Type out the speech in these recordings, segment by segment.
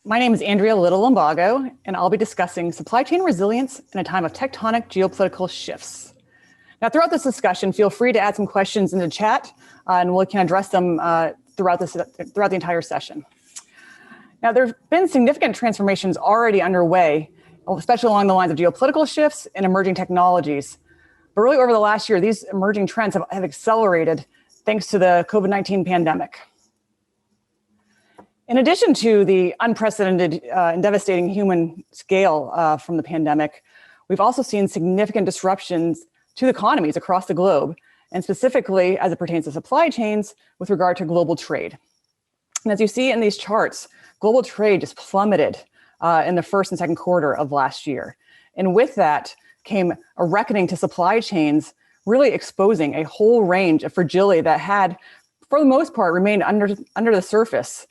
My name is Andrea Little-Lumbago, and I'll be discussing supply chain resilience in a time of tectonic geopolitical shifts. Now, throughout this discussion, feel free to add some questions in the chat, and we can address them throughout the entire session. Now, there have been significant transformations already underway, especially along the lines of geopolitical shifts and emerging technologies. But really, over the last year, these emerging trends have accelerated thanks to the COVID-19 pandemic. In addition to the unprecedented and devastating human scale from the pandemic, we've also seen significant disruptions to economies across the globe, and specifically as it pertains to supply chains with regard to global trade. And as you see in these charts, global trade just plummeted in the first and second quarter of last year. And with that came a reckoning to supply chains, really exposing a whole range of fragility that had, for the most part, remained under the surface,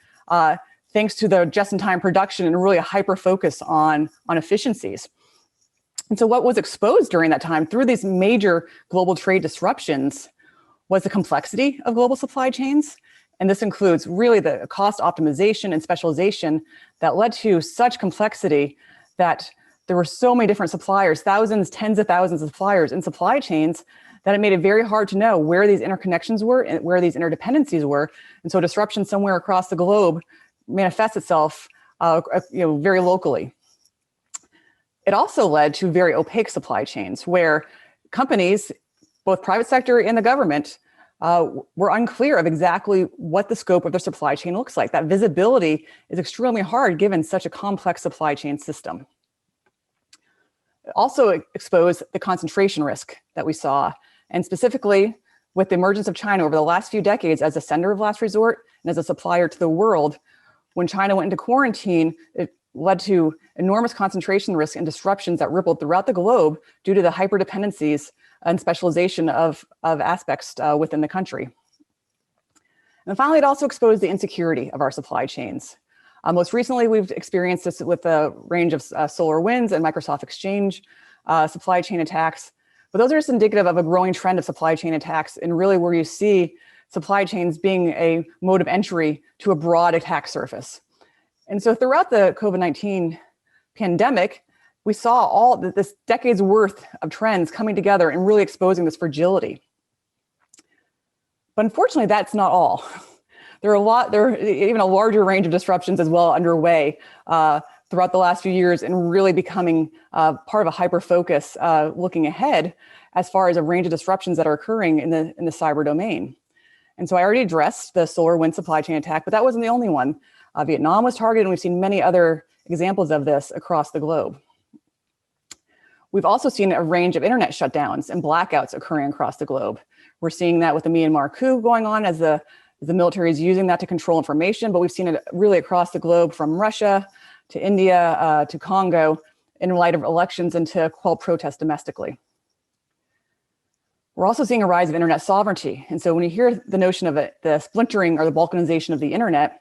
thanks to the just-in-time production and really a hyper-focus on efficiencies. And so what was exposed during that time through these major global trade disruptions was the complexity of global supply chains. And this includes really the cost optimization and specialization that led to such complexity that there were so many different suppliers, thousands, tens of thousands of suppliers in supply chains, that it made it very hard to know where these interconnections were and where these interdependencies were. And so disruption somewhere across the globe manifests itself very locally. It also led to very opaque supply chains where companies, both private sector and the government, were unclear of exactly what the scope of their supply chain looks like. That visibility is extremely hard given such a complex supply chain system. It also exposed the concentration risk that we saw, and specifically with the emergence of China over the last few decades as a sender of last resort and as a supplier to the world. When China went into quarantine, it led to enormous concentration risk and disruptions that rippled throughout the globe due to the hyperdependencies and specialization of aspects within the country. And finally, it also exposed the insecurity of our supply chains. Most recently, we've experienced this with a range of SolarWinds and Microsoft Exchange supply chain attacks. But those are just indicative of a growing trend of supply chain attacks, and really where you see supply chains being a mode of entry to a broad attack surface. And so throughout the COVID-19 pandemic, we saw all this decades worth of trends coming together and really exposing this fragility. But unfortunately, that's not all. There are even a larger range of disruptions as well underway throughout the last few years, and really becoming part of a hyper focus looking ahead as far as a range of disruptions that are occurring in the cyber domain. And so I already addressed the SolarWinds supply chain attack, but that wasn't the only one. Vietnam was targeted, and we've seen many other examples of this across the globe. We've also seen a range of internet shutdowns and blackouts occurring across the globe. We're seeing that with the Myanmar coup going on as the military is using that to control information, but we've seen it really across the globe from Russia to India to Congo in light of elections and to quell protests domestically. We're also seeing a rise of internet sovereignty. And so when you hear the notion of the splintering or the balkanization of the internet,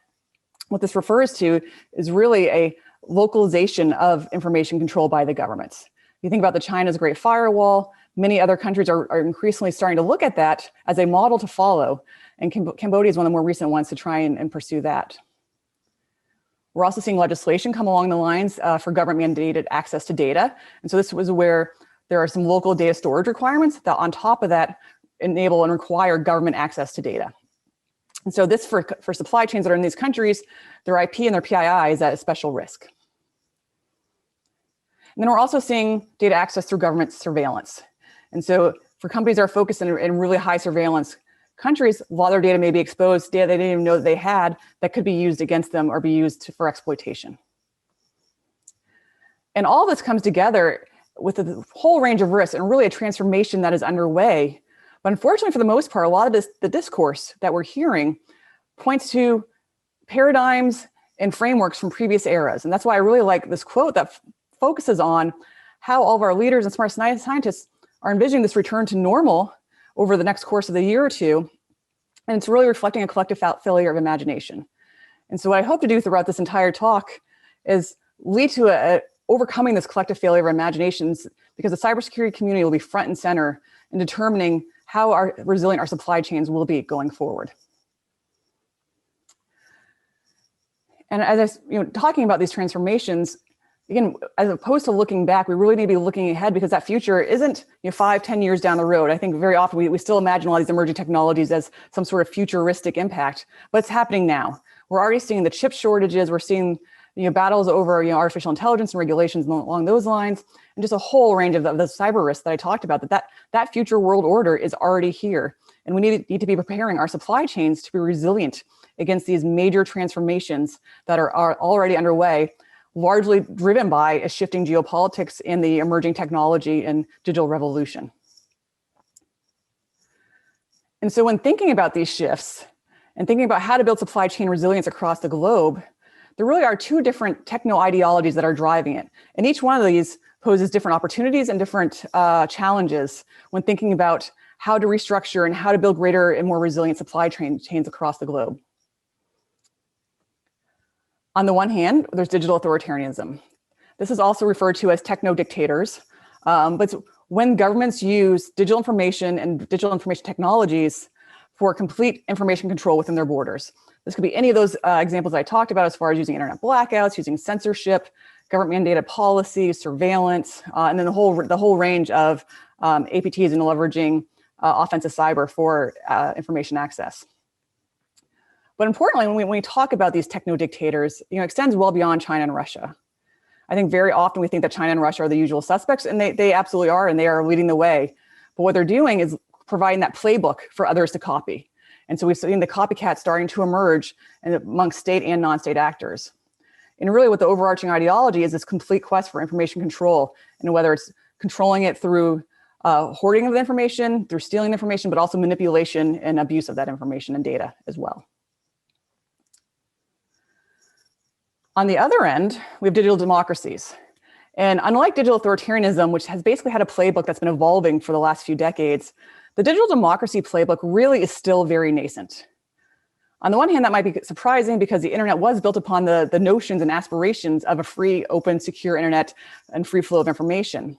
what this refers to is really a localization of information controlled by the governments. You think about China's Great Firewall, many other countries are increasingly starting to look at that as a model to follow. And Cambodia is one of the more recent ones to try and pursue that. We're also seeing legislation come along the lines for government mandated access to data. And so this was where there are some local data storage requirements that on top of that enable and require government access to data. And so this for supply chains that are in these countries, their IP and their PII is at a special risk. And then we're also seeing data access through government surveillance. And so for companies that are focused in really high surveillance countries, a lot of their data may be exposed, data they didn't even know that they had that could be used against them or be used for exploitation. And all this comes together with a whole range of risks and really a transformation that is underway. But unfortunately, for the most part, a lot of the discourse that we're hearing points to paradigms and frameworks from previous eras. And that's why I really like this quote that focuses on how all of our leaders and smart scientists are envisioning this return to normal over the next course of the year or two. And it's really reflecting a collective failure of imagination. And so what I hope to do throughout this entire talk is lead to overcoming this collective failure of imaginations, because the cybersecurity community will be front and center in determining how resilient our supply chains will be going forward. And as talking about these transformations, again, as opposed to looking back, we really need to be looking ahead, because that future isn't 5, 10 years down the road. I think very often we still imagine all these emerging technologies as some sort of futuristic impact, but it's happening now. We're already seeing the chip shortages. We're seeing battles over artificial intelligence and regulations along those lines, and just a whole range of the cyber risks that I talked about. That future world order is already here, and we need to be preparing our supply chains to be resilient against these major transformations that are already underway, largely driven by a shifting geopolitics and the emerging technology and digital revolution. And so when thinking about these shifts and thinking about how to build supply chain resilience across the globe, there really are two different techno-ideologies that are driving it. And each one of these poses different opportunities and different challenges when thinking about how to restructure and how to build greater and more resilient supply chains across the globe. On the one hand, there's digital authoritarianism. This is also referred to as techno-dictators, but when governments use digital information and digital information technologies for complete information control within their borders. This could be any of those examples I talked about, as far as using internet blackouts, using censorship, government mandated policy, surveillance, and then the whole range of APTs and leveraging offensive cyber for information access. But importantly, when we talk about these techno-dictators, it extends well beyond China and Russia. I think very often we think that China and Russia are the usual suspects, and they absolutely are, and they are leading the way. But what they're doing is providing that playbook for others to copy. And so we've seen the copycats starting to emerge amongst state and non-state actors. And really what the overarching ideology is this complete quest for information control, and whether it's controlling it through hoarding of the information, through stealing the information, but also manipulation and abuse of that information and data as well. On the other end, we have digital democracies. And unlike digital authoritarianism, which has basically had a playbook that's been evolving for the last few decades, the digital democracy playbook really is still very nascent. On the one hand, that might be surprising because the internet was built upon the notions and aspirations of a free, open, secure internet and free flow of information.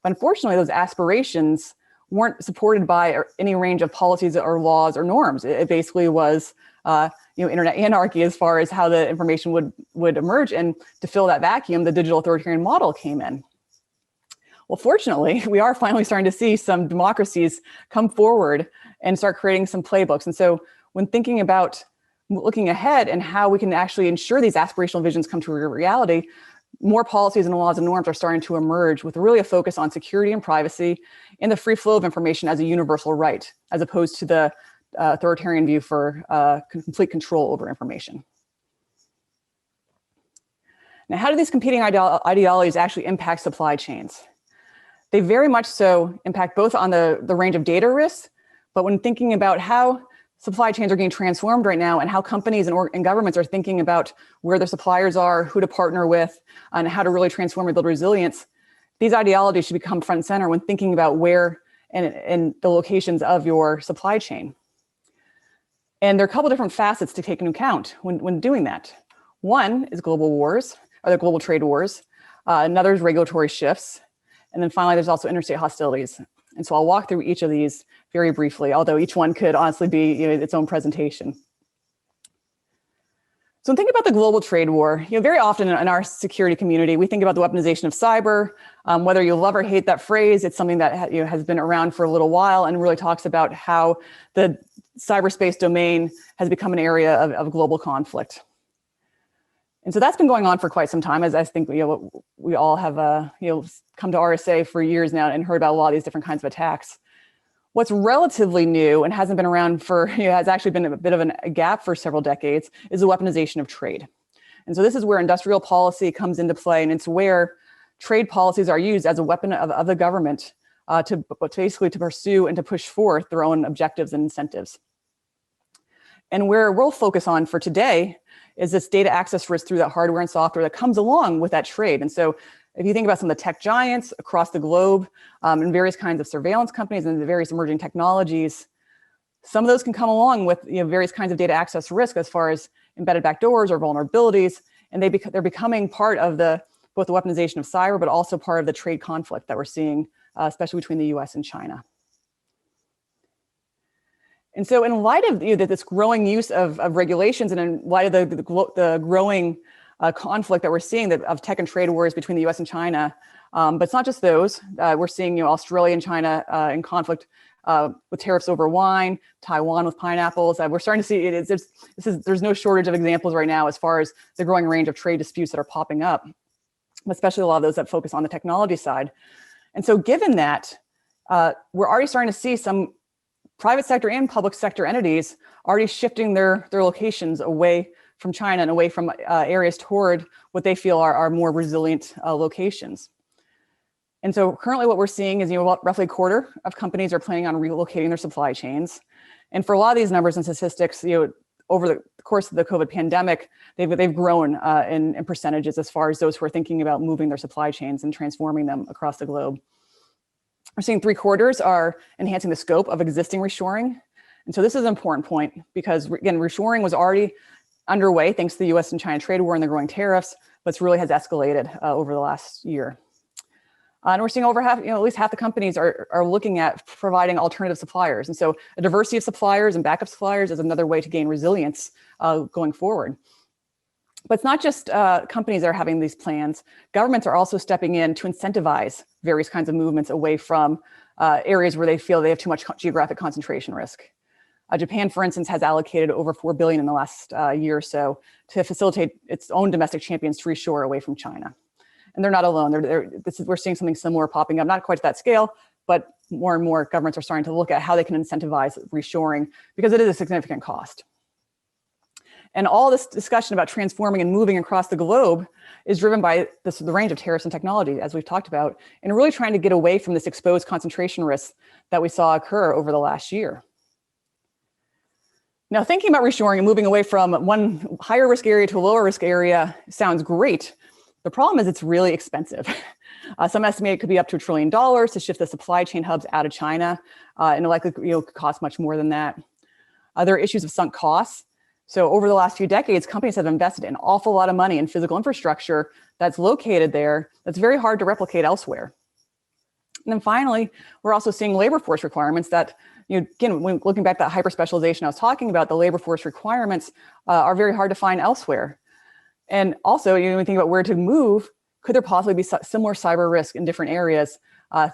But unfortunately, those aspirations weren't supported by any range of policies or laws or norms. It basically was internet anarchy as far as how the information would emerge. And to fill that vacuum, the digital authoritarian model came in. Well, fortunately, we are finally starting to see some democracies come forward and start creating some playbooks. And so when thinking about looking ahead and how we can actually ensure these aspirational visions come to reality, more policies and laws and norms are starting to emerge with really a focus on security and privacy and the free flow of information as a universal right, as opposed to the authoritarian view for complete control over information. Now, how do these competing ideologies actually impact supply chains? They very much so impact both on the range of data risks, but when thinking about how supply chains are getting transformed right now and how companies and governments are thinking about where their suppliers are, who to partner with, and how to really transform and build resilience, these ideologies should become front and center when thinking about where and the locations of your supply chain. And there are a couple different facets to take into account when doing that. One is global wars, or the global trade wars. Another is regulatory shifts. And then finally, there's also interstate hostilities. And so I'll walk through each of these very briefly, although each one could honestly be its own presentation. So when thinking about the global trade war, very often in our security community, we think about the weaponization of cyber. Whether you love or hate that phrase, it's something that has been around for a little while and really talks about how the cyberspace domain has become an area of global conflict. And so that's been going on for quite some time, as I think we all have come to RSA for years now and heard about a lot of these different kinds of attacks. What's relatively new and hasn't been around for, has actually been a bit of a gap for several decades, is the weaponization of trade. And so this is where industrial policy comes into play, and it's where trade policies are used as a weapon of the government to basically to pursue and to push forth their own objectives and incentives. And where we'll focus on for today is this data access risk through that hardware and software that comes along with that trade. And so if you think about some of the tech giants across the globe and various kinds of surveillance companies and the various emerging technologies, some of those can come along with various kinds of data access risk as far as embedded backdoors or vulnerabilities. And they're becoming part of both the weaponization of cyber, but also part of the trade conflict that we're seeing, especially between the US and China. And so in light of this growing use of regulations, and in light of the growing conflict that we're seeing of tech and trade wars between the US and China, but it's not just those. We're seeing Australia and China in conflict with tariffs over wine, Taiwan with pineapples. We're starting to see there's no shortage of examples right now as far as the growing range of trade disputes that are popping up, especially a lot of those that focus on the technology side. And so given that, we're already starting to see some private sector and public sector entities already shifting their locations away from China and away from areas toward what they feel are more resilient locations. And so currently what we're seeing is roughly a quarter of companies are planning on relocating their supply chains. And for a lot of these numbers and statistics, over the course of the COVID pandemic, they've grown in percentages as far as those who are thinking about moving their supply chains and transforming them across the globe. We're seeing 3/4 are enhancing the scope of existing reshoring. And so this is an important point because, again, reshoring was already underway thanks to the US and China trade war and the growing tariffs, but it really has escalated over the last year. And we're seeing over half, at least half the companies are looking at providing alternative suppliers. And so a diversity of suppliers and backup suppliers is another way to gain resilience going forward. But it's not just companies that are having these plans. Governments are also stepping in to incentivize various kinds of movements away from areas where they feel they have too much geographic concentration risk. Japan, for instance, has allocated over $4 billion in the last year or so to facilitate its own domestic champions to reshore away from China. And they're not alone. We're seeing something similar popping up, not quite to that scale, but more and more governments are starting to look at how they can incentivize reshoring because it is a significant cost. And all this discussion about transforming and moving across the globe is driven by the range of tariffs and technology, as we've talked about, and really trying to get away from this exposed concentration risk that we saw occur over the last year. Now, thinking about reshoring and moving away from one higher risk area to a lower risk area sounds great. The problem is it's really expensive. Some estimate it could be up to $1 trillion to shift the supply chain hubs out of China, and it likely could cost much more than that. There are issues of sunk costs. So over the last few decades, companies have invested an awful lot of money in physical infrastructure that's located there that's very hard to replicate elsewhere. And then finally, we're also seeing labor force requirements that, again, when looking back at that hyper-specialization I was talking about, the labor force requirements are very hard to find elsewhere. And also, when you think about where to move, could there possibly be similar cyber risk in different areas,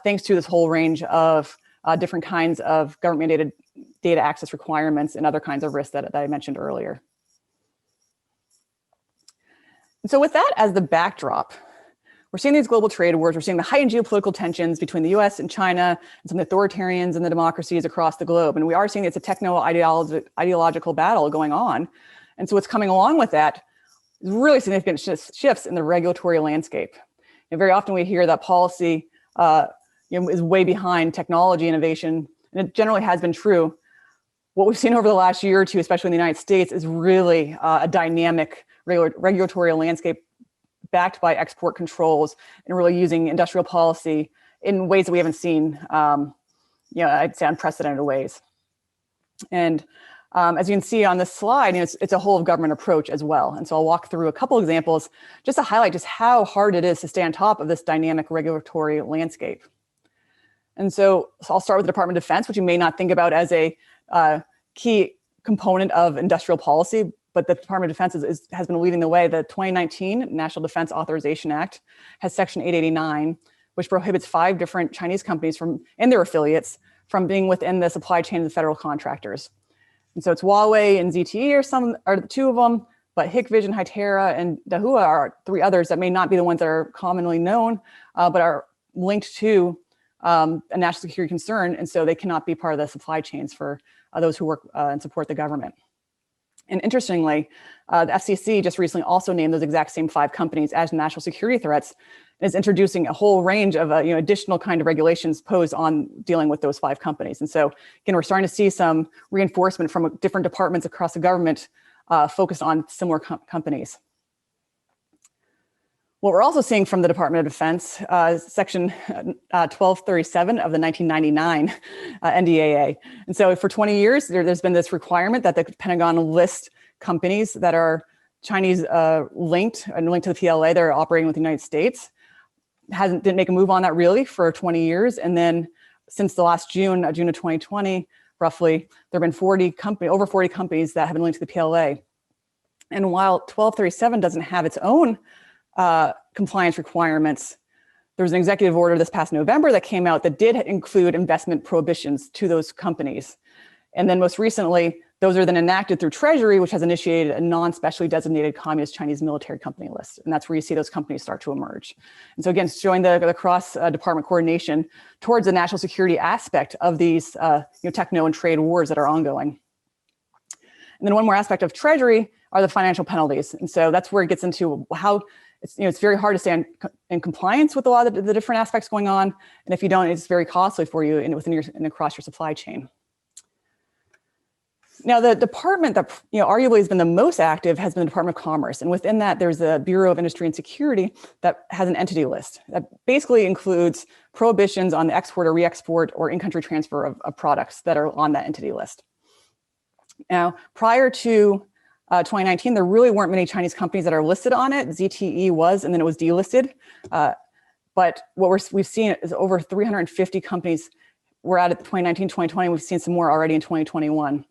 thanks to this whole range of different kinds of government-mandated data access requirements and other kinds of risks that I mentioned earlier. And so with that as the backdrop, we're seeing these global trade wars, we're seeing the heightened geopolitical tensions between the US and China and some of the authoritarians and the democracies across the globe. And we are seeing it's a techno-ideological battle going on. And so what's coming along with that is really significant shifts in the regulatory landscape. And very often we hear that policy is way behind technology innovation, and it generally has been true. What we've seen over the last year or two, especially in the United States, is really a dynamic regulatory landscape backed by export controls and really using industrial policy in ways that we haven't seen, I'd say unprecedented ways. And as you can see on this slide, it's a whole of government approach as well. And so I'll walk through a couple examples just to highlight just how hard it is to stay on top of this dynamic regulatory landscape. And so I'll start with the Department of Defense, which you may not think about as a key component of industrial policy, but the Department of Defense has been leading the way. The 2019 National Defense Authorization Act has Section 889, which prohibits 5 different Chinese companies and their affiliates from being within the supply chain of the federal contractors. And so it's Huawei and ZTE are the 2 of them, but Hikvision, Hytera, and Dahua are 3 others that may not be the ones that are commonly known, but are linked to a national security concern, and so they cannot be part of the supply chains for those who work and support the government. And interestingly, the FCC just recently also named those exact same 5 companies as national security threats, and is introducing a whole range of additional kind of regulations posed on dealing with those 5 companies. And so again, we're starting to see some reinforcement from different departments across the government focused on similar companies. What we're also seeing from the Department of Defense, Section 1237 of the 1999 NDAA. And so for 20 years, there's been this requirement that the Pentagon list companies that are Chinese linked and linked to the PLA that are operating with the United States. Didn't make a move on that really for 20 years. And then since the last June of 2020, roughly, there have been over 40 companies that have been linked to the PLA. And while 1237 doesn't have its own compliance requirements, there was an executive order this past November that came out that did include investment prohibitions to those companies. And then most recently, those are then enacted through Treasury, which has initiated a non-specially designated communist Chinese military company list. And that's where you see those companies start to emerge. And so again, showing the cross-department coordination towards the national security aspect of these techno and trade wars that are ongoing. And then one more aspect of Treasury are the financial penalties. And so that's where it gets into how it's very hard to stay in compliance with a lot of the different aspects going on. And if you don't, it's very costly for you and across your supply chain. Now, the department that arguably has been the most active has been the Department of Commerce. And within that, there's the Bureau of Industry and Security that has an entity list that basically includes prohibitions on the export or re-export or in-country transfer of products that are on that entity list. Now, prior to 2019, there really weren't many Chinese companies that are listed on it. ZTE was, and then it was delisted. But what we've seen is over 350 companies were at it 2019, 2020. We've seen some more already in 2021.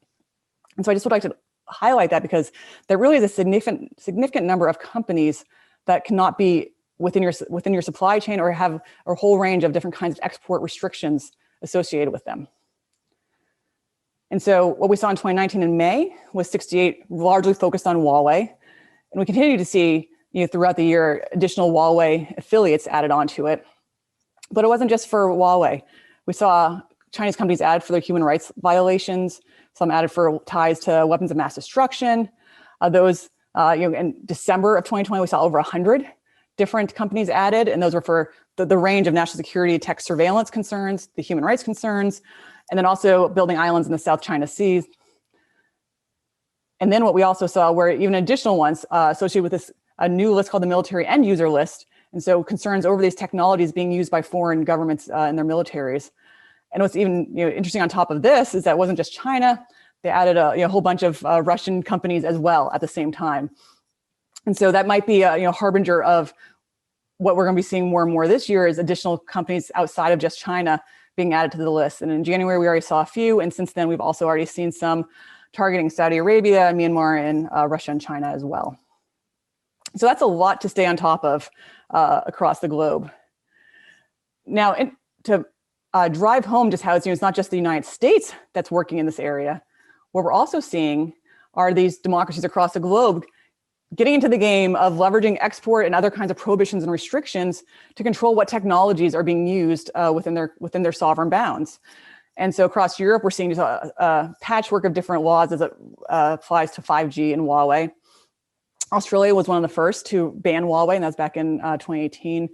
And so I just would like to highlight that because there really is a significant number of companies that cannot be within your supply chain or have a whole range of different kinds of export restrictions associated with them. And so what we saw in 2019 in May was 68 largely focused on Huawei. And we continue to see throughout the year additional Huawei affiliates added onto it. But it wasn't just for Huawei. We saw Chinese companies added for their human rights violations, some added for ties to weapons of mass destruction. In December of 2020, we saw over 100 different companies added, and those were for the range of national security, tech surveillance concerns, the human rights concerns, and then also building islands in the South China Sea. And then what we also saw were even additional ones associated with a new list called the Military End User List. And so concerns over these technologies being used by foreign governments in their militaries. And what's even interesting on top of this is that it wasn't just China. They added a whole bunch of Russian companies as well at the same time. And so that might be a harbinger of what we're going to be seeing more and more this year is additional companies outside of just China being added to the list. And in January, we already saw a few. And since then, we've also already seen some targeting Saudi Arabia, Myanmar, and Russia and China as well. So that's a lot to stay on top of across the globe. Now, to drive home just how it's not just the United States that's working in this area. What we're also seeing are these democracies across the globe getting into the game of leveraging export and other kinds of prohibitions and restrictions to control what technologies are being used within their sovereign bounds. And so across Europe, we're seeing a patchwork of different laws as it applies to 5G and Huawei. Australia was one of the first to ban Huawei, and that's back in 2018.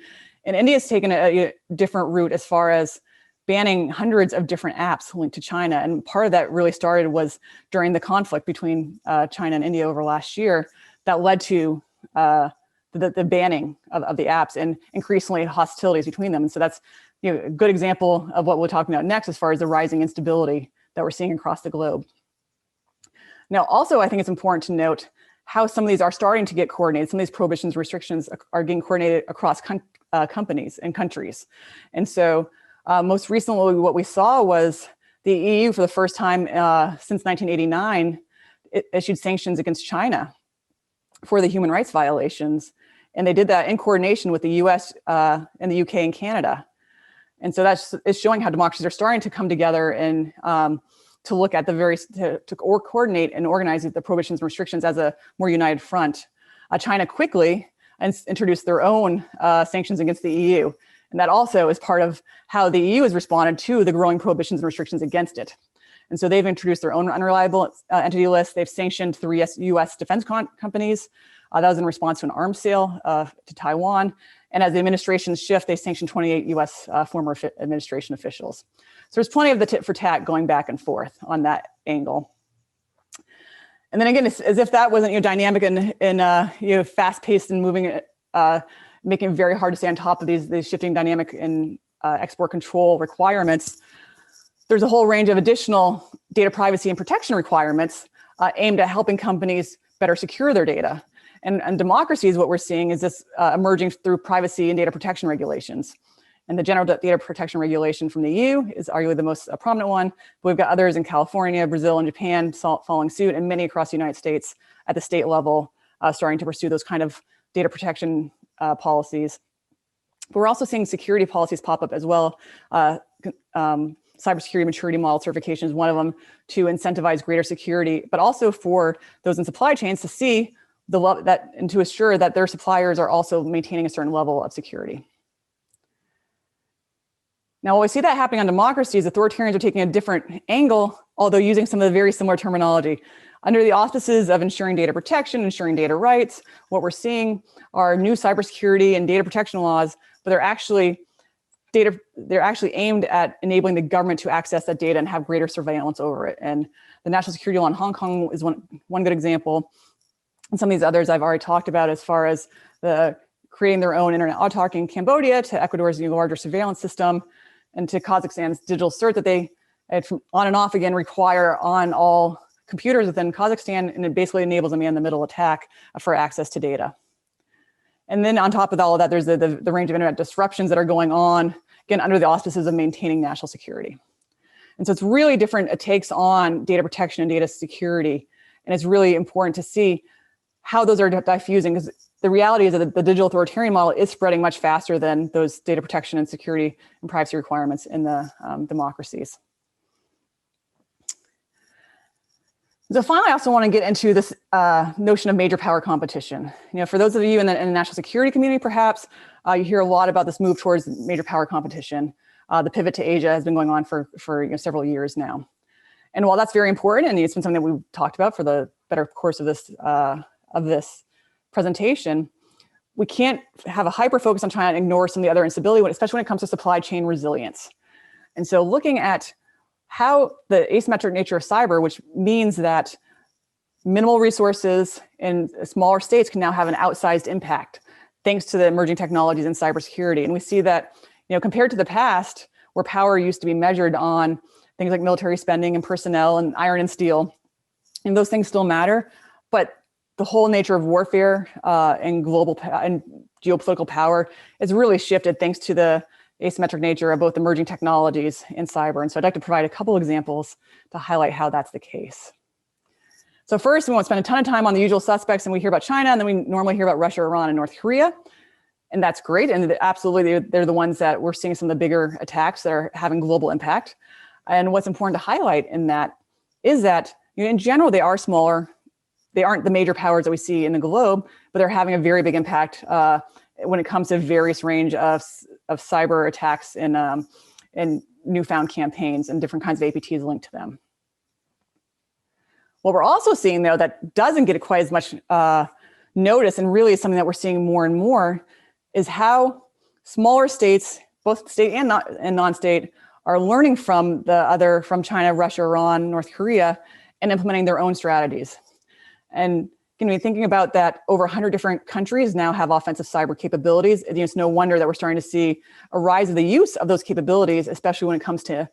And India's taken a different route as far as banning hundreds of different apps linked to China. And part of that really started was during the conflict between China and India over last year that led to the banning of the apps and increasingly hostilities between them. And so that's a good example of what we're talking about next as far as the rising instability that we're seeing across the globe. Now, also, I think it's important to note how some of these are starting to get coordinated. Some of these prohibitions, restrictions are getting coordinated across companies and countries. And so most recently, what we saw was the EU, for the first time since 1989, it issued sanctions against China for the human rights violations. And they did that in coordination with the US and the UK and Canada. And so it's showing how democracies are starting to come together and to look at the various, to coordinate and organize the prohibitions and restrictions as a more united front. China quickly introduced their own sanctions against the EU. And that also is part of how the EU has responded to the growing prohibitions and restrictions against it. And so they've introduced their own unreliable entity list. They've sanctioned 3 US defense companies. That was in response to an arms sale to Taiwan. And as the administrations shift, they sanctioned 28 US former administration officials. So there's plenty of the tit for tat going back and forth on that angle. And then again, it's as if that wasn't dynamic and fast-paced and moving, making it very hard to stay on top of these shifting dynamic and export control requirements. There's a whole range of additional data privacy and protection requirements aimed at helping companies better secure their data. And democracies, what we're seeing is this emerging through privacy and data protection regulations. And the General Data Protection Regulation from the EU is arguably the most prominent one, but we've got others in California, Brazil, and Japan following suit, and many across the United States at the state level starting to pursue those kind of data protection policies. But we're also seeing security policies pop up as well. Cybersecurity maturity model certification is one of them to incentivize greater security, but also for those in supply chains to see that and to assure that their suppliers are also maintaining a certain level of security. Now, while we see that happening on democracies, authoritarians are taking a different angle, although using some of the very similar terminology. Under the auspices of ensuring data protection, ensuring data rights, what we're seeing are new cybersecurity and data protection laws, but they're actually aimed at enabling the government to access that data and have greater surveillance over it. And the national security law in Hong Kong is one good example. And some of these others I've already talked about, as far as creating their own internet autarky in Cambodia, to Ecuador's larger surveillance system, and to Kazakhstan's digital cert that they, on and off again, require on all computers within Kazakhstan, and it basically enables a man-in-the-middle attack for access to data. And then on top of all of that, there's the range of internet disruptions that are going on, again, under the auspices of maintaining national security. And so it's really different takes on data protection and data security. And it's really important to see how those are diffusing, because the reality is that the digital authoritarian model is spreading much faster than those data protection and security and privacy requirements in the democracies. So finally, I also want to get into this notion of major power competition. For those of you in the national security community, perhaps, you hear a lot about this move towards major power competition. The pivot to Asia has been going on for several years now. And while that's very important, and it's been something that we've talked about for the better course of this presentation, we can't have a hyper focus on China and ignore some of the other instability, especially when it comes to supply chain resilience. And so looking at how the asymmetric nature of cyber, which means that minimal resources in smaller states can now have an outsized impact thanks to the emerging technologies in cybersecurity. And we see that, compared to the past, where power used to be measured on things like military spending and personnel and iron and steel, and those things still matter, but the whole nature of warfare and global and geopolitical power has really shifted thanks to the asymmetric nature of both emerging technologies and cyber. And so I'd like to provide a couple examples to highlight how that's the case. So first, we won't spend a ton of time on the usual suspects, and we hear about China, and then we normally hear about Russia, Iran, and North Korea. And that's great. And absolutely, they're the ones that we're seeing some of the bigger attacks that are having global impact. And what's important to highlight in that is that, in general, they are smaller. They aren't the major powers that we see in the globe, but they're having a very big impact when it comes to various range of cyber attacks and newfound campaigns and different kinds of APTs linked to them. What we're also seeing, though, that doesn't get quite as much notice, and really is something that we're seeing more and more, is how smaller states, both state and non-state, are learning from China, Russia, Iran, North Korea, and implementing their own strategies. And thinking about that, over 100 different countries now have offensive cyber capabilities. It's no wonder that we're starting to see a rise of the use of those capabilities, especially when it comes to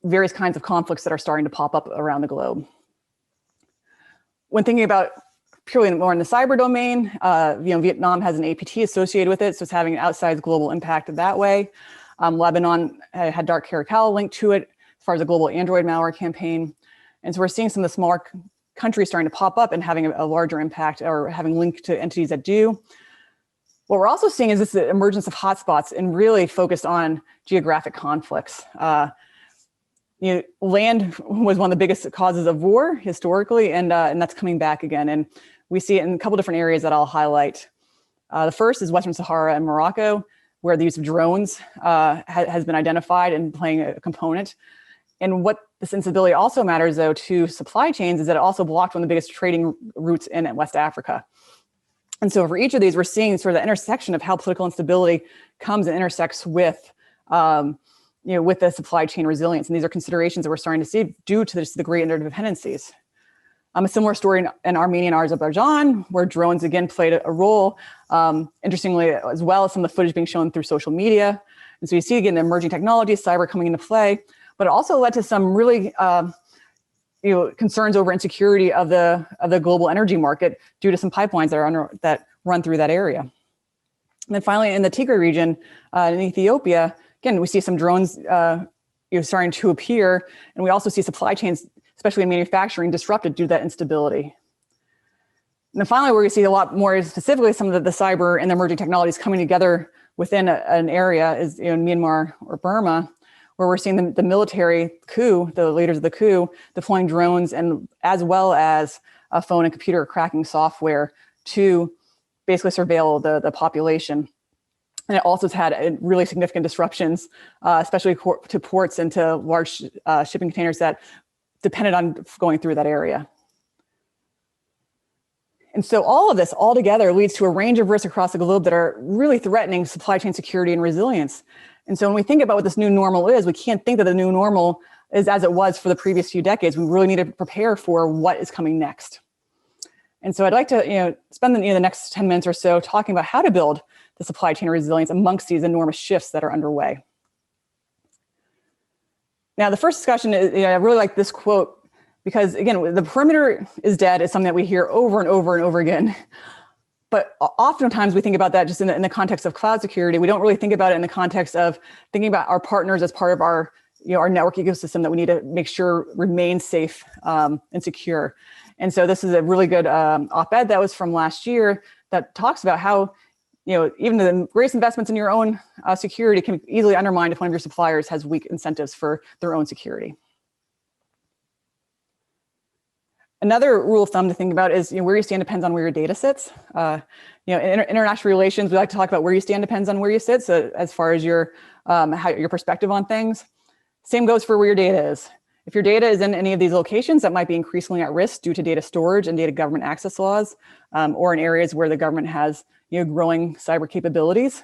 various kinds of conflicts that are starting to pop up around the globe. When thinking about purely more in the cyber domain, Vietnam has an APT associated with it, so it's having an outsized global impact that way. Lebanon had Dark Caracal linked to it as far as a global Android malware campaign. And so we're seeing some of the smaller countries starting to pop up and having a larger impact, or having linked to entities that do. What we're also seeing is this emergence of hotspots and really focused on geographic conflicts. Land was one of the biggest causes of war historically, and that's coming back again. And we see it in a couple different areas that I'll highlight. The first is Western Sahara and Morocco, where the use of drones has been identified and playing a component. And what this instability also matters, though, to supply chains is that it also blocked one of the biggest trading routes in West Africa. And so for each of these, we're seeing sort of the intersection of how political instability comes and intersects with, with the supply chain resilience. And these are considerations that we're starting to see due to the great interdependencies. A similar story in Armenia and Azerbaijan, where drones again played a role, interestingly, as well as some of the footage being shown through social media. And so you see, again, the emerging technologies, cyber coming into play, but it also led to some really concerns over insecurity of the global energy market due to some pipelines that run through that area. And then finally, in the Tigray region in Ethiopia, again, we see some drones starting to appear, and we also see supply chains, especially in manufacturing, disrupted due to that instability. And then finally, where we see a lot more specifically some of the cyber and the emerging technologies coming together within an area is in Myanmar or Burma, where we're seeing the military coup, the leaders of the coup, deploying drones and as well as phone and computer cracking software to basically surveil the population. And it also has had really significant disruptions, especially to ports and to large shipping containers that depended on going through that area. And so all of this all together leads to a range of risks across the globe that are really threatening supply chain security and resilience. And so when we think about what this new normal is, we can't think that the new normal is as it was for the previous few decades. We really need to prepare for what is coming next. And so I'd like to spend the next 10 minutes or so talking about how to build the supply chain resilience amongst these enormous shifts that are underway. Now, the first discussion is, I really like this quote because, again, the perimeter is dead is something that we hear over and over and over again. But oftentimes we think about that just in the context of cloud security. We don't really think about it in the context of thinking about our partners as part of our network ecosystem that we need to make sure remain safe and secure. And so this is a really good op-ed that was from last year that talks about how even the greatest investments in your own security can be easily undermined if one of your suppliers has weak incentives for their own security. Another rule of thumb to think about is where you stand depends on where your data sits. In international relations, we like to talk about where you stand depends on where you sit. So as far as your perspective on things, same goes for where your data is. If your data is in any of these locations that might be increasingly at risk due to data storage and data government access laws, or in areas where the government has growing cyber capabilities,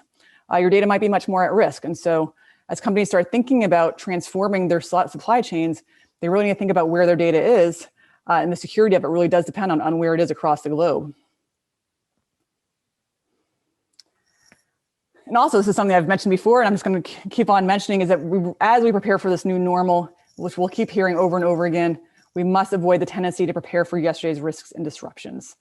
your data might be much more at risk. And so as companies start thinking about transforming their supply chains, they really need to think about where their data is, and the security of it really does depend on where it is across the globe. And also, this is something I've mentioned before, and I'm just going to keep on mentioning, is that as we prepare for this new normal, which we'll keep hearing over and over again, we must avoid the tendency to prepare for yesterday's risks and disruptions.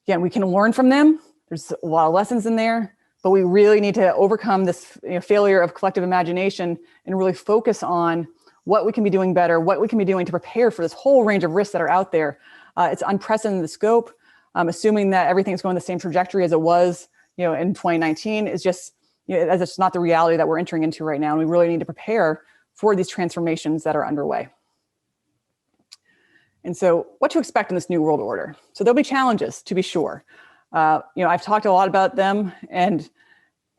Again, we can learn from them. There's a lot of lessons in there, but we really need to overcome this failure of collective imagination and really focus on what we can be doing better, what we can be doing to prepare for this whole range of risks that are out there. It's unprecedented scope. Assuming that everything's going the same trajectory as it was in 2019 is just, as it's not the reality that we're entering into right now. And we really need to prepare for these transformations that are underway. And so what to expect in this new world order? So there'll be challenges, to be sure. I've talked a lot about them, and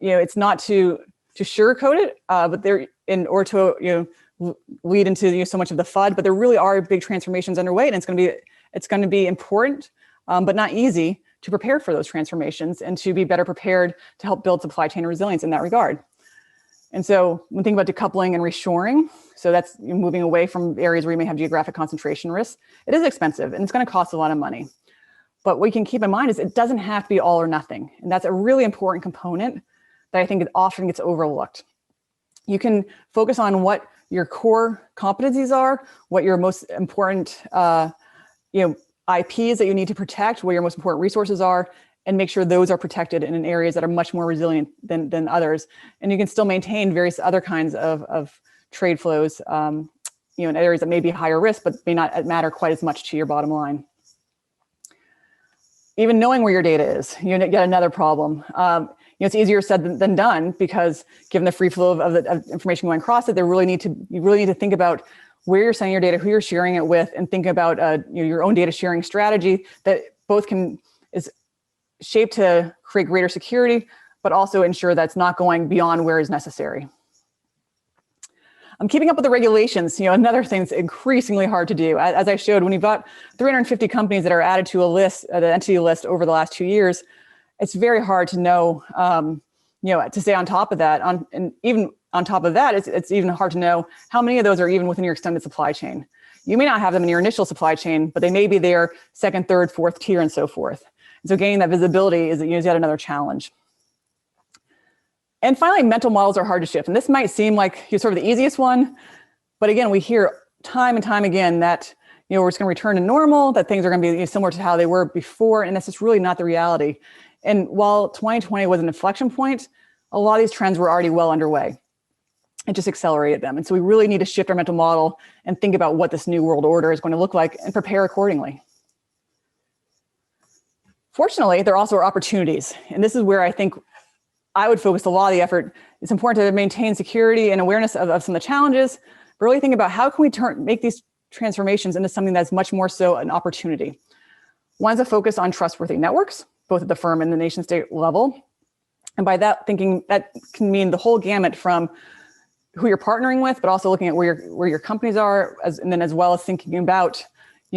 it's not to sugarcoat it, but they're in order to lead into so much of the FUD. But there really are big transformations underway, and it's going to be important, but not easy to prepare for those transformations and to be better prepared to help build supply chain resilience in that regard. And so when thinking about decoupling and reshoring, so that's moving away from areas where you may have geographic concentration risks, it is expensive and it's going to cost a lot of money. But what you can keep in mind is it doesn't have to be all or nothing. And that's a really important component that I think often gets overlooked. You can focus on what your core competencies are, what your most important IPs that you need to protect, where your most important resources are, and make sure those are protected in areas that are much more resilient than others. And you can still maintain various other kinds of trade flows in areas that may be higher risk, but may not matter quite as much to your bottom line. Even knowing where your data is, you get another problem. It's easier said than done, because given the free flow of information going across it, you really need to think about where you're sending your data, who you're sharing it with, and think about your own data sharing strategy that both is shaped to create greater security, but also ensure that's not going beyond where is necessary. I'm keeping up with the regulations. Another thing that's increasingly hard to do. As I showed, when you've got 350 companies that are added to a list, the entity list over the last 2 years, it's very hard to know, to stay on top of that. And even on top of that, it's even hard to know how many of those are even within your extended supply chain. You may not have them in your initial supply chain, but they may be there second, third, fourth tier, and so forth. And so gaining that visibility is yet another challenge. And finally, mental models are hard to shift. And this might seem like sort of the easiest one, but again, we hear time and time again that we're just going to return to normal, that things are going to be similar to how they were before, and that's just really not the reality. And while 2020 was an inflection point, a lot of these trends were already well underway. It just accelerated them. And so we really need to shift our mental model and think about what this new world order is going to look like and prepare accordingly. Fortunately, there also are opportunities. And this is where I think I would focus a lot of the effort. It's important to maintain security and awareness of some of the challenges, but really think about how can we make these transformations into something that's much more so an opportunity. One's a focus on trustworthy networks, both at the firm and the nation state level. And by that thinking, that can mean the whole gamut from who you're partnering with, but also looking at where your companies are, and then as well as thinking about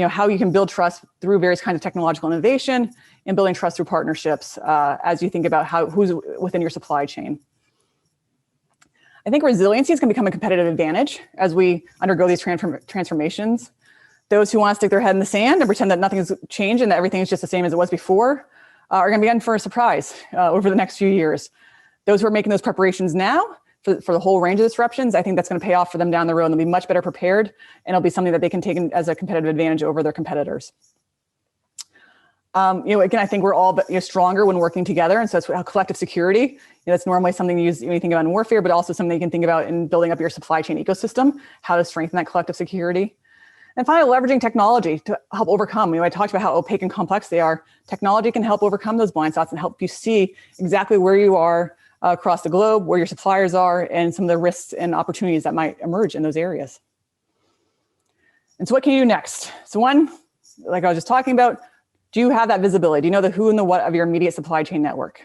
how you can build trust through various kinds of technological innovation and building trust through partnerships as you think about who's within your supply chain. I think resiliency is going to become a competitive advantage as we undergo these transformations. Those who want to stick their head in the sand and pretend that nothing has changed and that everything is just the same as it was before are going to be in for a surprise over the next few years. Those who are making those preparations now for the whole range of disruptions, I think that's going to pay off for them down the road, and they'll be much better prepared, and it'll be something that they can take as a competitive advantage over their competitors. Again, I think we're all stronger when working together, and so that's how collective security. That's normally something you use when you think about in warfare, but also something you can think about in building up your supply chain ecosystem, how to strengthen that collective security. And finally, leveraging technology to help overcome. I talked about how opaque and complex they are. Technology can help overcome those blind spots and help you see exactly where you are across the globe, where your suppliers are, and some of the risks and opportunities that might emerge in those areas. And so what can you do next? So one, like I was just talking about, do you have that visibility? Do you know the who and the what of your immediate supply chain network?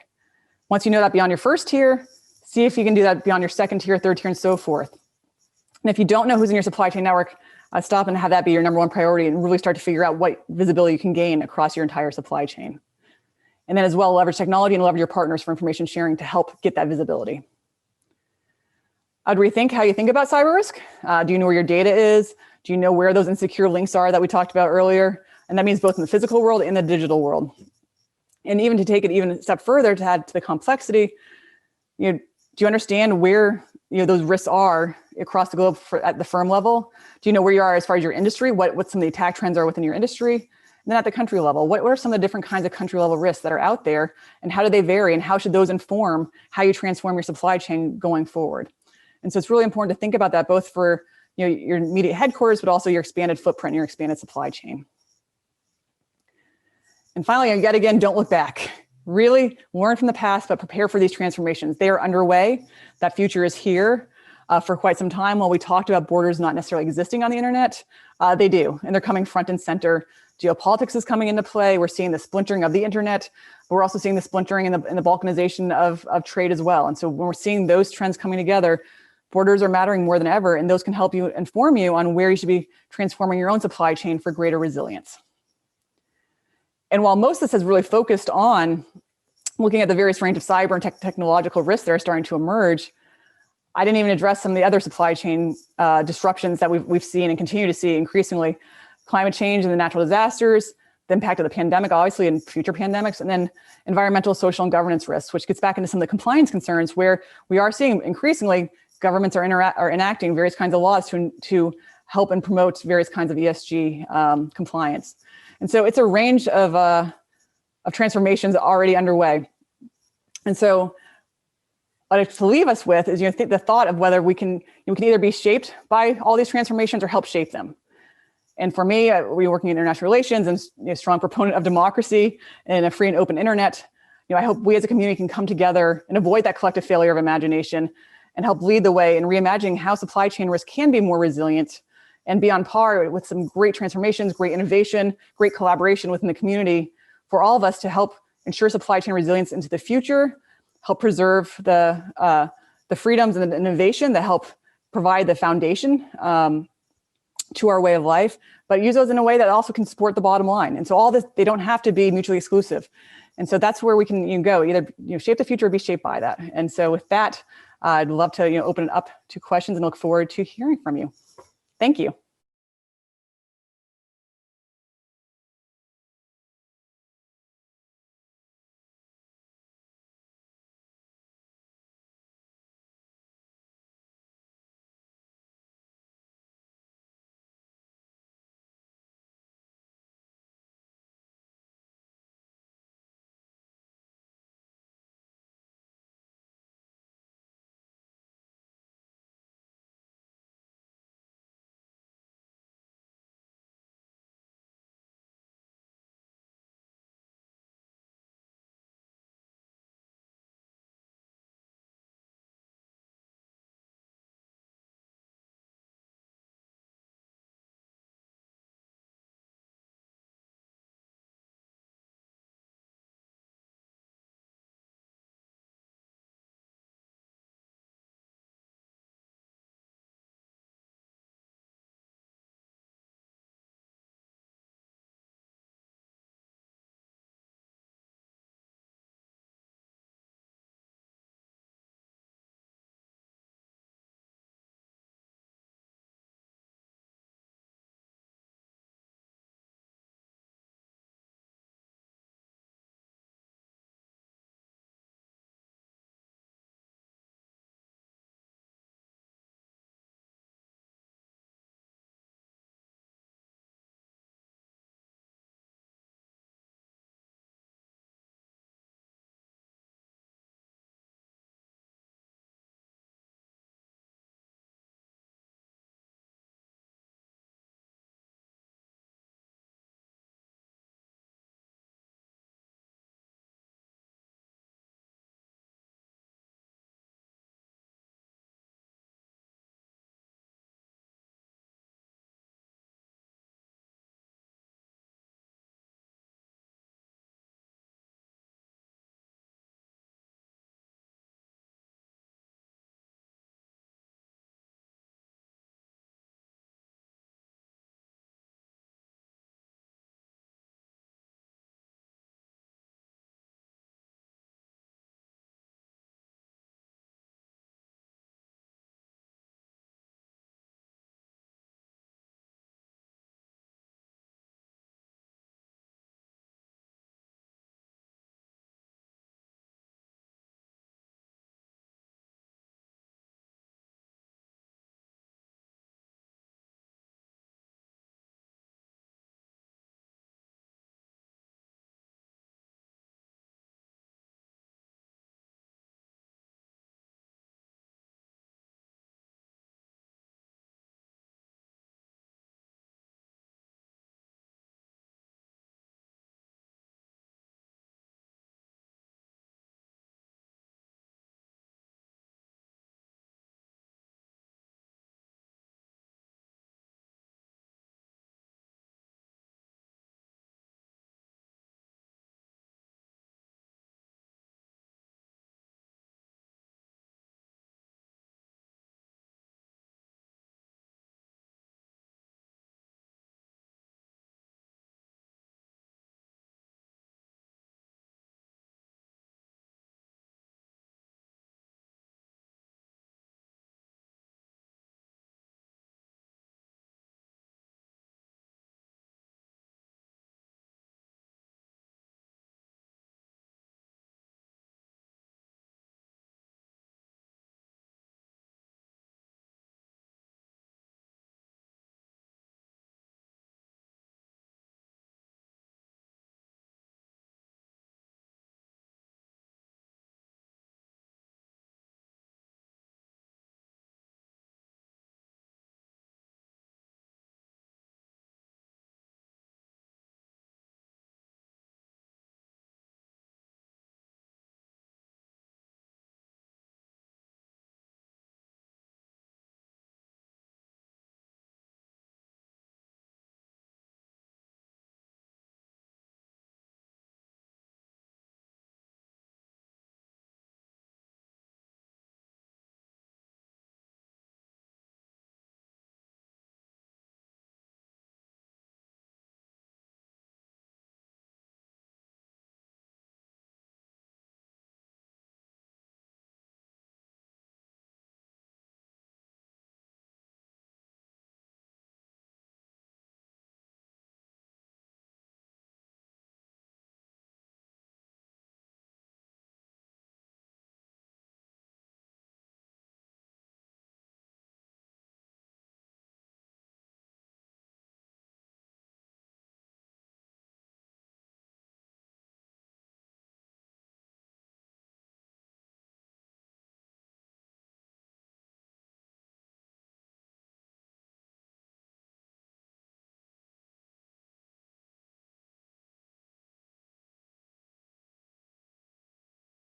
Once you know that beyond your first tier, see if you can do that beyond your second tier, third tier, and so forth. And if you don't know who's in your supply chain network, stop and have that be your number one priority and really start to figure out what visibility you can gain across your entire supply chain. And then as well, leverage technology and leverage your partners for information sharing to help get that visibility. I'd rethink how you think about cyber risk. Do you know where your data is? Do you know where those insecure links are that we talked about earlier? And that means both in the physical world and the digital world. And even to take it even a step further to add to the complexity, do you understand where those risks are across the globe at the firm level? Do you know where you are as far as your industry? What some of the attack trends are within your industry? And then at the country level, what are some of the different kinds of country level risks that are out there, and how do they vary, and how should those inform how you transform your supply chain going forward? And so it's really important to think about that both for your immediate headquarters, but also your expanded footprint, your expanded supply chain. And finally, yet again, don't look back. Really learn from the past, but prepare for these transformations. They are underway. That future is here for quite some time. While we talked about borders not necessarily existing on the internet, they do, and they're coming front and center. Geopolitics is coming into play. We're seeing the splintering of the internet, but we're also seeing the splintering and the balkanization of trade as well. And so when we're seeing those trends coming together, borders are mattering more than ever, and those can help you inform you on where you should be transforming your own supply chain for greater resilience. And while most of this has really focused on looking at the various range of cyber and technological risks that are starting to emerge, I didn't even address some of the other supply chain disruptions that we've seen and continue to see increasingly. Climate change and the natural disasters, the impact of the pandemic, obviously, and future pandemics, and then environmental, social, and governance risks, which gets back into some of the compliance concerns where we are seeing increasingly governments are enacting various kinds of laws to help and promote various kinds of ESG compliance. And so it's a range of transformations already underway. And so what I to leave us with is the thought of whether we can either be shaped by all these transformations or help shape them. And for me, we're working in international relations and a strong proponent of democracy and a free and open internet. I hope we as a community can come together and avoid that collective failure of imagination and help lead the way in reimagining how supply chain risk can be more resilient and be on par with some great transformations, great innovation, great collaboration within the community for all of us to help ensure supply chain resilience into the future, help preserve the freedoms and the innovation that help provide the foundation to our way of life, but use those in a way that also can support the bottom line. And so all this, they don't have to be mutually exclusive. And so that's where we can go, either shape the future or be shaped by that. And so with that, I'd love to open it up to questions and look forward to hearing from you. Thank you.